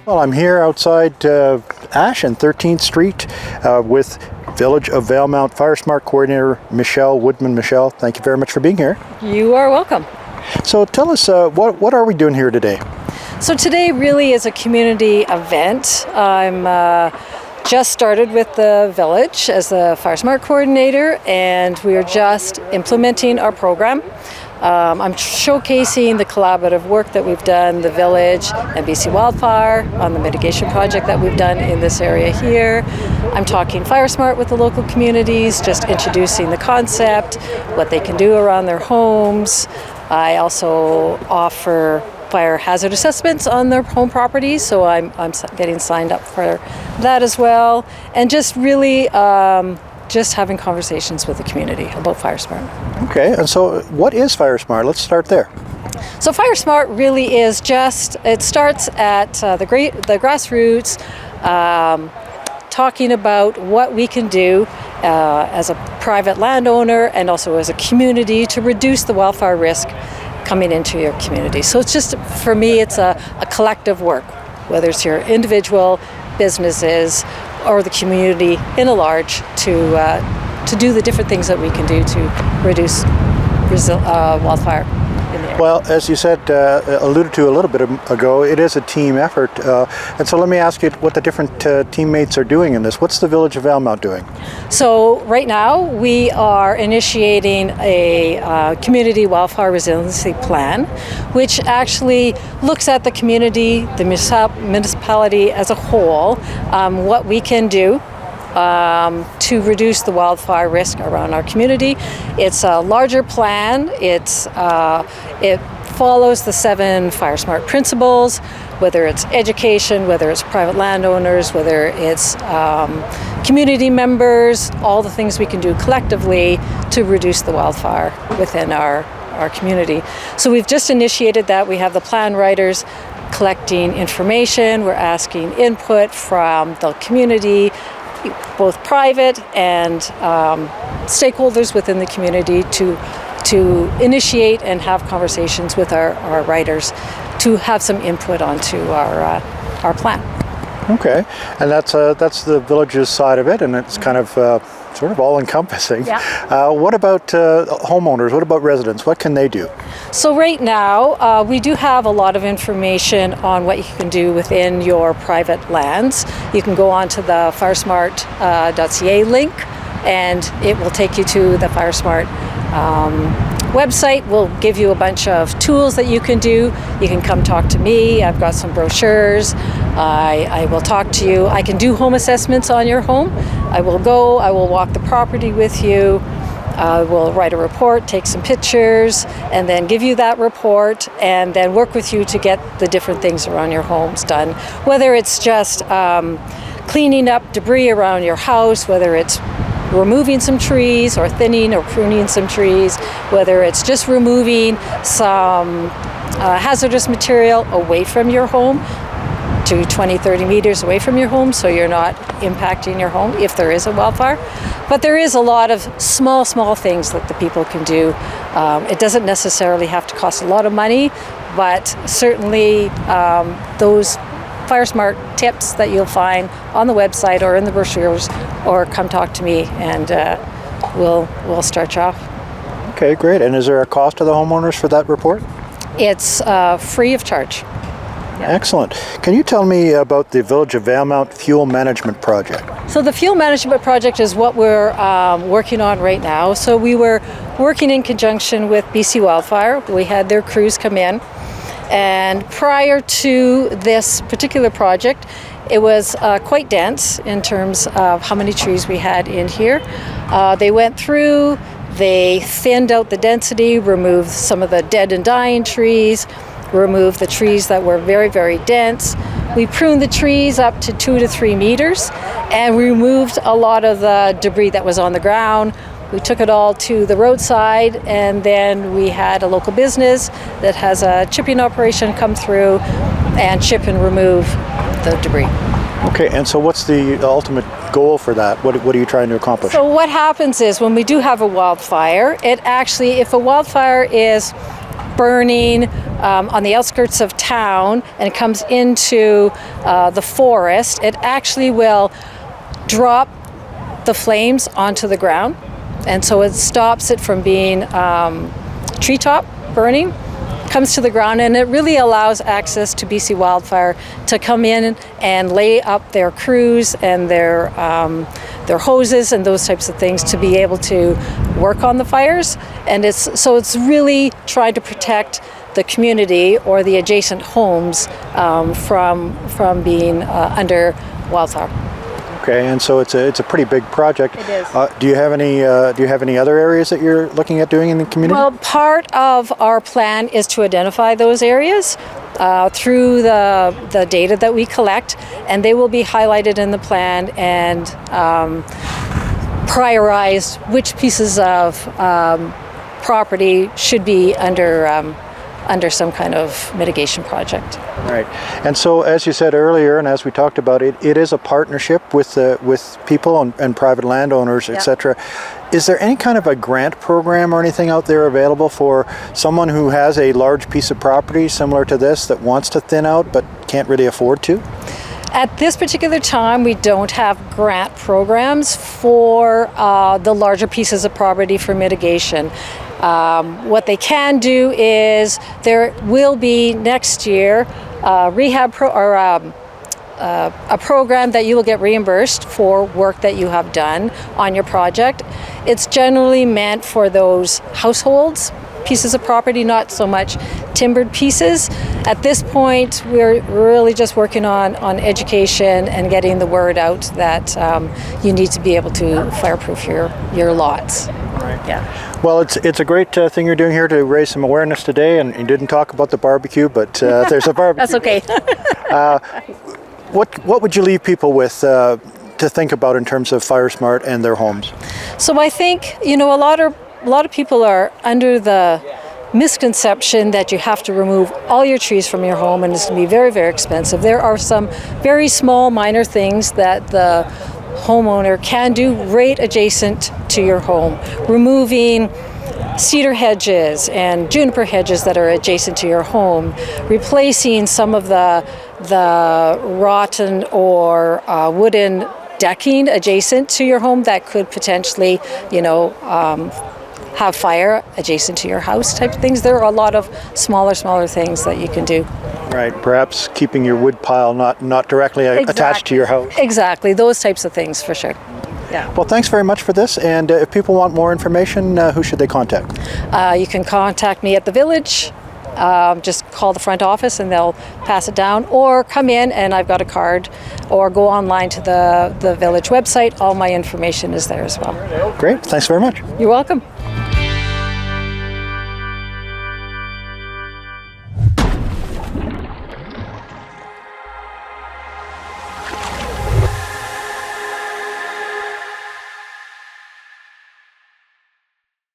Well, I'm here outside Ash and 13th Street with Village of Valemount FireSmart Coordinator Michelle Woodman. Michelle, thank you very much for being here. You are welcome. So tell us, what are we doing here today? So today really is a community event. I'm just started with the village as the FireSmart Coordinator, and we are just implementing our program. I'm showcasing the collaborative work that we've done, the village and BC Wildfire, on the mitigation project that we've done in this area here. I'm talking FireSmart with the local communities, just introducing the concept, what they can do around their homes. I also offer fire hazard assessments on their home properties, so I'm getting signed up for that as well. And just really just having conversations with the community about FireSmart. Okay, and so what is FireSmart? Let's start there. So FireSmart really is just, it starts at the grassroots, talking about what we can do as a private landowner and also as a community to reduce the wildfire risk coming into your community. So it's just, for me, it's a collective work, whether it's your individual businesses or the community in a large, to do the different things that we can do to reduce wildfire in the area. Well, as you said, alluded to a little bit ago, it is a team effort. And so let me ask you what the different teammates are doing in this. What's the Village of Valemount doing? So right now we are initiating a community wildfire resiliency plan, which actually looks at the community, the municipality as a whole, what we can do to reduce the wildfire risk around our community. It's a larger plan. It follows the 7 FireSmart principles, whether it's education, whether it's private landowners, whether it's community members, all the things we can do collectively to reduce the wildfire within our community. So we've just initiated that. We have the plan writers collecting information. We're asking input from the community, both private and stakeholders within the community, to initiate and have conversations with our writers to have some input onto our plan. Okay, and that's the village's side of it, and it's kind of sort of all-encompassing. Yeah. What about homeowners? What about residents? What can they do? So right now, we do have a lot of information on what you can do within your private lands. You can go onto the firesmart.ca link, and it will take you to the FireSmart website. We'll give you a bunch of tools that you can do. You can come talk to me. I've got some brochures. I will talk to you. I can do home assessments on your home. I will walk the property with you. We'll write a report, take some pictures, and then give you that report, and then work with you to get the different things around your homes done. Whether it's just cleaning up debris around your house, whether it's removing some trees or thinning or pruning some trees, whether it's just removing some hazardous material away from your home to 20-30 meters away from your home, so you're not impacting your home if there is a wildfire. But there is a lot of small things that the people can do. It doesn't necessarily have to cost a lot of money, but certainly those FireSmart tips that you'll find on the website or in the brochures, or come talk to me, and we'll start you off. Okay, great. And is there a cost to the homeowners for that report? It's free of charge. Excellent. Can you tell me about the Village of Valemount Fuel Management Project? So the Fuel Management Project is what we're working on right now. So we were working in conjunction with BC Wildfire. We had their crews come in, and prior to this particular project, it was quite dense in terms of how many trees we had in here. They went through, they thinned out the density, removed some of the dead and dying trees, removed the trees that were very dense. We pruned the trees up to 2 to 3 meters, and we removed a lot of the debris that was on the ground. We took it all to the roadside, and then we had a local business that has a chipping operation come through and chip and remove the debris. Okay, and so what's the ultimate goal for that? What are you trying to accomplish? So what happens is when we do have a wildfire, it actually, if a wildfire is burning on the outskirts of town and it comes into the forest, it actually will drop the flames onto the ground. And so it stops it from being treetop burning, comes to the ground, and it really allows access to BC Wildfire to come in and lay up their crews and their hoses and those types of things to be able to work on the fires. And it's really trying to protect the community or the adjacent homes from being under wildfire. Okay, and so it's a pretty big project. It is. Do you have any other areas that you're looking at doing in the community? Well, part of our plan is to identify those areas through the data that we collect, and they will be highlighted in the plan and prioritized which pieces of property should be under some kind of mitigation project. Right, and so as you said earlier, and as we talked about, it is a partnership with people and private landowners, etc. Is there any kind of a grant program or anything out there available for someone who has a large piece of property similar to this that wants to thin out but can't really afford to? At this particular time, we don't have grant programs for the larger pieces of property for mitigation. What they can do is there will be next year a program that you will get reimbursed for work that you have done on your project. It's generally meant for those households, pieces of property, not so much timbered pieces. At this point, we're really just working on education and getting the word out that you need to be able to fireproof your lots. Right. Yeah. Well, it's a great thing you're doing here to raise some awareness today, and you didn't talk about the barbecue, but there's a barbecue. That's okay. What would you leave people with to think about in terms of FireSmart and their homes? So I think, a lot of people are under the misconception that you have to remove all your trees from your home and it's going to be very, very expensive. There are some very small, minor things that the homeowner can do right adjacent to your home. Removing cedar hedges and juniper hedges that are adjacent to your home, replacing some of the rotten or wooden decking adjacent to your home that could potentially, have fire adjacent to your house type of things. There are a lot of smaller things that you can do. Right, perhaps keeping your wood pile not directly attached to your house. Exactly, those types of things for sure. Yeah. Well, thanks very much for this, and if people want more information, who should they contact? You can contact me at the village. Just call the front office and they'll pass it down, or come in and I've got a card, or go online to the village website. All my information is there as well. Great, thanks very much. You're welcome.